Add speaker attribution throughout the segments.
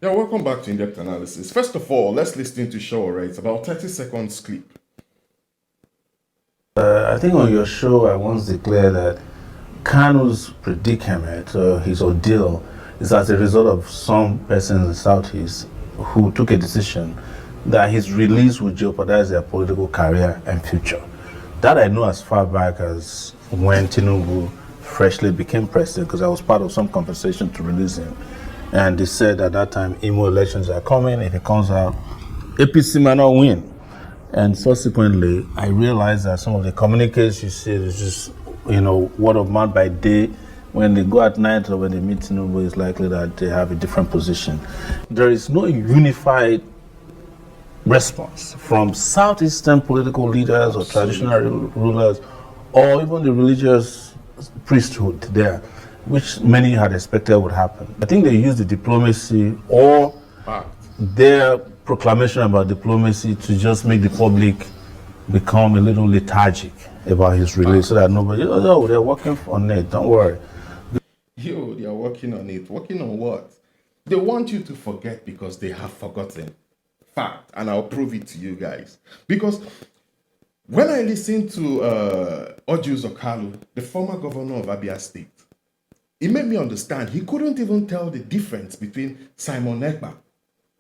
Speaker 1: Yeah, welcome back to In-Depth Analysis. First of all, let's listen to Shawore. It's about 30 seconds clip.
Speaker 2: I think on your show, I once declared that Kanu's predicament, his ordeal, is as a result of some persons in the Southeast who took a decision that his release would jeopardize their political career and future. That I know as far back as when Tinubu freshly became president, because I was part of some conversation to release him. And they said at that time, Imo elections are coming. If it comes out, APC might not win. And subsequently, I realized that some of the communiques you see is just, word of mouth by day. When they go at night or when they meet Tinubu, it's likely that they have a different position. There is no unified response from Southeastern political leaders or traditional rulers or even the religious priesthood there, which many had expected would happen. I think they used the diplomacy or their proclamation about diplomacy to just make the public become a little lethargic about his release so that nobody, they're working on it, don't worry.
Speaker 1: They are working on it. Working on what? They want you to forget because they have forgotten. Fact. And I'll prove it to you guys. Because when I listened to Orji Kalu, the former governor of Abia State, it made me understand. He couldn't even tell the difference between Simon Ekpa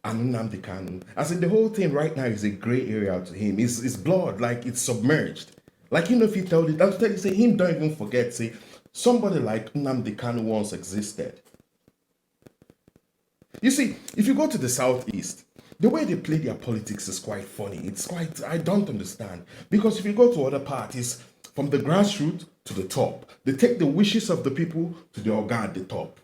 Speaker 1: and Nnamdi Kanu. As in the whole thing right now is a gray area to him. It's blood, like it's submerged. Like, if he told it, that's what you say, him don't even forget, say, somebody like Nnamdi Kanu once existed. You see, if you go to the Southeast, the way they play their politics is quite funny. It's quite, I don't understand. Because if you go to other parties, from the grassroots to the top, they take the wishes of the people to the organ at the top.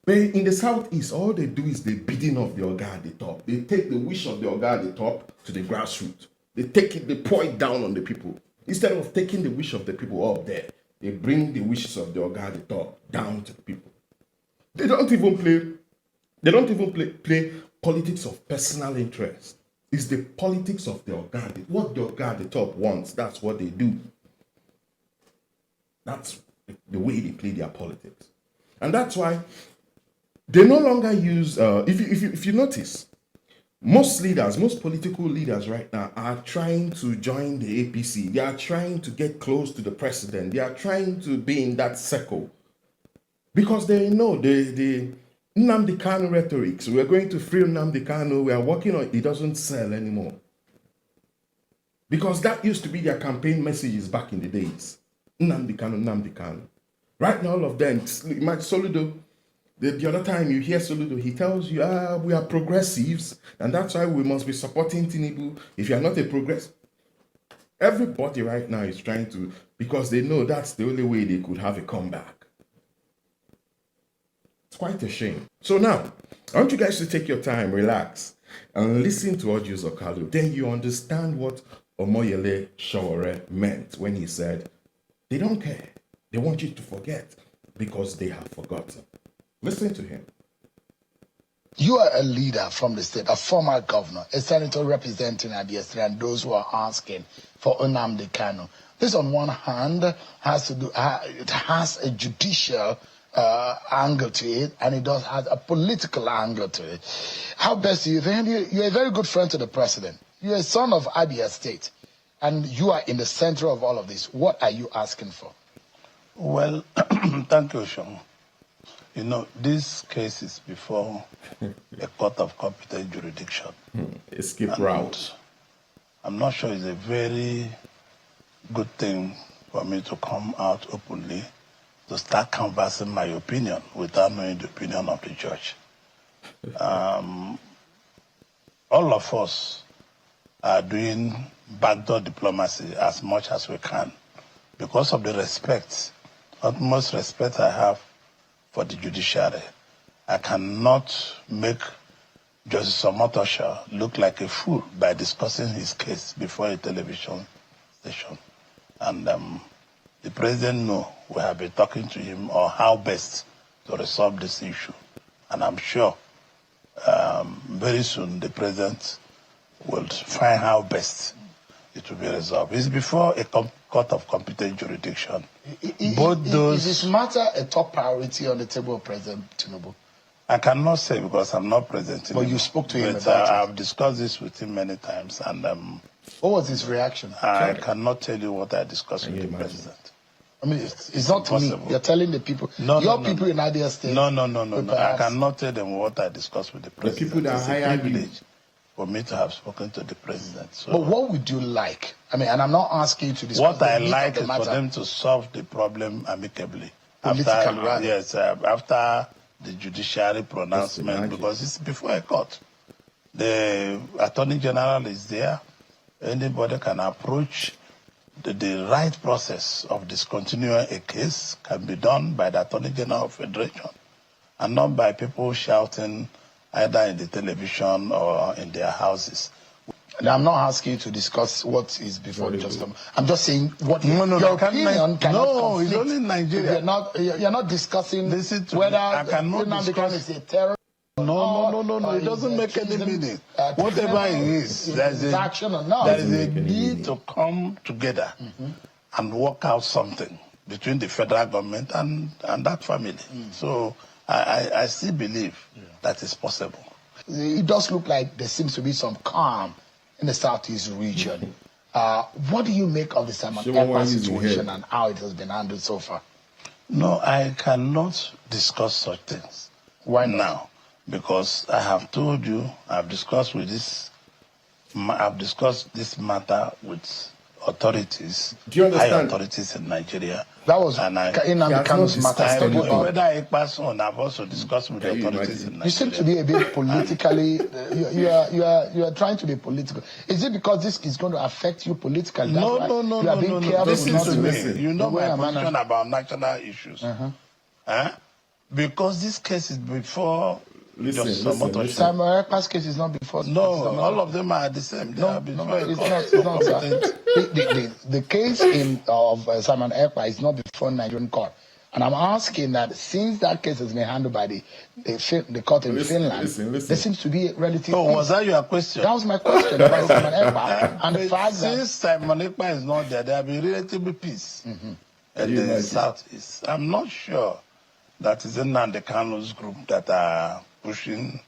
Speaker 1: But in the Southeast, all they do is the bidding of the organ at the top. They take the wish of the organ at the top to the grassroots. They take it, they pour it down on the people. Instead of taking the wish of the people up there, they bring the wishes of the organ at the top down to the people. They don't even play politics of personal interest. It's the politics of the organ. What the organ at the top wants, that's what they do. That's the way they play their politics. And that's why they no longer use, if you notice, most political leaders right now are trying to join the APC. They are trying to get close to the president. They are trying to be in that circle. Because they know the Nnamdi Kanu rhetorics. We're going to free Nnamdi Kanu. We are working on it. It doesn't sell anymore. Because that used to be their campaign messages back in the days. Nnamdi Kanu, Nnamdi Kanu. Right now, all of them, Soludo, the other time you hear Soludo, he tells you, we are progressives, and that's why we must be supporting Tinubu. If you are not a progressive, everybody right now is trying to, because they know that's the only way they could have a comeback. It's quite a shame. So now, I want you guys to take your time, relax, and listen to Orji Kalu. Then you understand what Omoyele Sowore meant when he said, they don't care. They want you to forget because they have forgotten. Listen to him.
Speaker 3: You are a leader from the state, a former governor, a senator representing Abia State, and those who are asking for Nnamdi Kanu. This, on one hand, has to do. It has a judicial angle to it, and it does have a political angle to it. How best do you think? You're a very good friend to the president. You're a son of Abia State, and you are in the center of all of this. What are you asking for?
Speaker 2: Well, thank you, Sean. You know, this case is before a court of competent jurisdiction.
Speaker 1: Skip route.
Speaker 2: I'm not sure it's a very good thing for me to come out openly to start canvassing my opinion without knowing the opinion of the judge. All of us are doing backdoor diplomacy as much as we can because of the utmost respect I have for the judiciary. I cannot make Justice Omotosha look like a fool by discussing his case before a television station. And the president knows we have been talking to him on how best to resolve this issue. And I'm sure very soon the president will find how best it will be resolved. It's before a court of competent jurisdiction.
Speaker 3: Is this matter a top priority on the table of President Tinubu?
Speaker 4: I cannot say because I'm not present.
Speaker 3: But you spoke to him
Speaker 4: but,
Speaker 3: about it.
Speaker 4: I've discussed this with him many times, and
Speaker 3: What was his reaction?
Speaker 4: I cannot tell you what I discussed with
Speaker 1: you
Speaker 4: the
Speaker 1: imagine?
Speaker 4: president.
Speaker 3: I mean, it's not to me.
Speaker 4: impossible.
Speaker 3: You're telling the people.
Speaker 4: No,
Speaker 3: your
Speaker 4: no,
Speaker 3: people in Abia State.
Speaker 4: No. I
Speaker 3: perhaps-
Speaker 4: cannot tell them what I discussed with the president.
Speaker 1: people that
Speaker 4: it's a
Speaker 1: hired you.
Speaker 4: privilege for me to have spoken to the president. So
Speaker 3: But what would you like? I mean, and I'm not asking you to discuss
Speaker 4: what
Speaker 3: the
Speaker 4: I
Speaker 3: meat of
Speaker 4: like
Speaker 3: the
Speaker 4: is for
Speaker 3: matter.
Speaker 4: them to solve the problem amicably.
Speaker 3: Politically, rather.
Speaker 4: Yes, after the judiciary pronouncement,
Speaker 1: imagine.
Speaker 4: because it's before a court. The Attorney General is there. Anybody can approach. The right process of discontinuing a case can be done by the Attorney General of Federation and not by people shouting either in the television or in their houses.
Speaker 3: And I'm not asking you to discuss what is before
Speaker 1: Very
Speaker 3: just.
Speaker 1: good.
Speaker 3: I'm just saying what
Speaker 4: No,
Speaker 3: your
Speaker 4: I can't
Speaker 3: opinion cannot
Speaker 4: no, it's
Speaker 3: conflict.
Speaker 4: only Nigeria.
Speaker 3: You're not discussing
Speaker 4: Listen to
Speaker 3: whether
Speaker 4: me. I cannot
Speaker 3: Nnamdi
Speaker 4: discuss-
Speaker 3: Kanu is a terrorist.
Speaker 4: No. It doesn't make any meaning. Whatever it is, there's
Speaker 3: action or not.
Speaker 4: there is a
Speaker 1: Doesn't make any
Speaker 4: need
Speaker 1: meaning.
Speaker 4: to come together and work out something between the federal government and that family. So I still believe that is possible.
Speaker 3: It does look like there seems to be some calm in the southeast region. What do you make of the Simon
Speaker 1: Someone
Speaker 3: Ekpa
Speaker 1: is
Speaker 3: situation
Speaker 1: ahead.
Speaker 3: and how it has been handled so far?
Speaker 4: No, I cannot discuss such things.
Speaker 3: Why not?
Speaker 4: Now? Because I have told you, I've discussed this matter with authorities,
Speaker 1: Do you
Speaker 4: high
Speaker 1: understand?
Speaker 4: authorities in Nigeria.
Speaker 3: That was
Speaker 4: And I-
Speaker 3: Nnamdi
Speaker 1: has
Speaker 3: Kanu's
Speaker 1: not
Speaker 3: matter.
Speaker 1: discussed
Speaker 3: Study
Speaker 1: anything.
Speaker 3: about.
Speaker 4: whether a person, I've also discussed with the
Speaker 1: Can you
Speaker 4: authorities
Speaker 1: imagine?
Speaker 4: in
Speaker 3: You seem to
Speaker 4: Nigeria.
Speaker 3: be a bit politically. You are trying to be political. Is it because this is going to affect you politically? That's why you are being careful
Speaker 4: Listen
Speaker 3: not
Speaker 4: to
Speaker 3: to
Speaker 4: me.
Speaker 1: listen.
Speaker 4: You know
Speaker 3: The way
Speaker 4: my
Speaker 3: I'm
Speaker 4: position about national issues. Because this case is before Justice Omotoso.
Speaker 3: Simon Ekpa's case is not before.
Speaker 4: No, all of them are the same. They are before a
Speaker 3: it's
Speaker 4: court.
Speaker 3: not. It's not, sir. The case of Simon Ekpa is not before Nigerian court. And I'm asking that since that case has been handled by the court in
Speaker 1: Listen,
Speaker 3: Finland,
Speaker 1: listen.
Speaker 3: there seems to be a relative
Speaker 4: Oh,
Speaker 3: peace.
Speaker 4: was that your question?
Speaker 3: That was my question about Simon Ekpa. And the
Speaker 4: But
Speaker 3: fact that
Speaker 4: since Simon Ekpa is not there, there have been relatively peace in
Speaker 1: you
Speaker 4: the
Speaker 1: imagine?
Speaker 4: southeast. I'm not sure that is Nnamdi Kanu's group that are pushing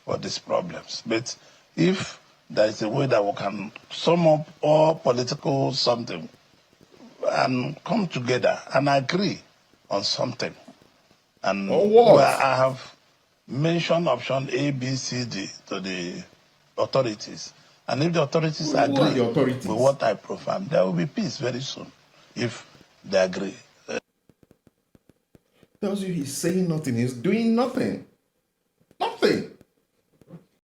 Speaker 4: for these problems. But if there is a way that we can sum up all political something and come together and agree on something, and
Speaker 1: On what?
Speaker 4: where I have mentioned option A, B, C, D to the authorities, and if the authorities
Speaker 1: Who are
Speaker 4: agree
Speaker 1: the authorities?
Speaker 4: with what I profile, there will be peace very soon if they agree.
Speaker 1: Tells you he's saying nothing, he's doing nothing. Nothing.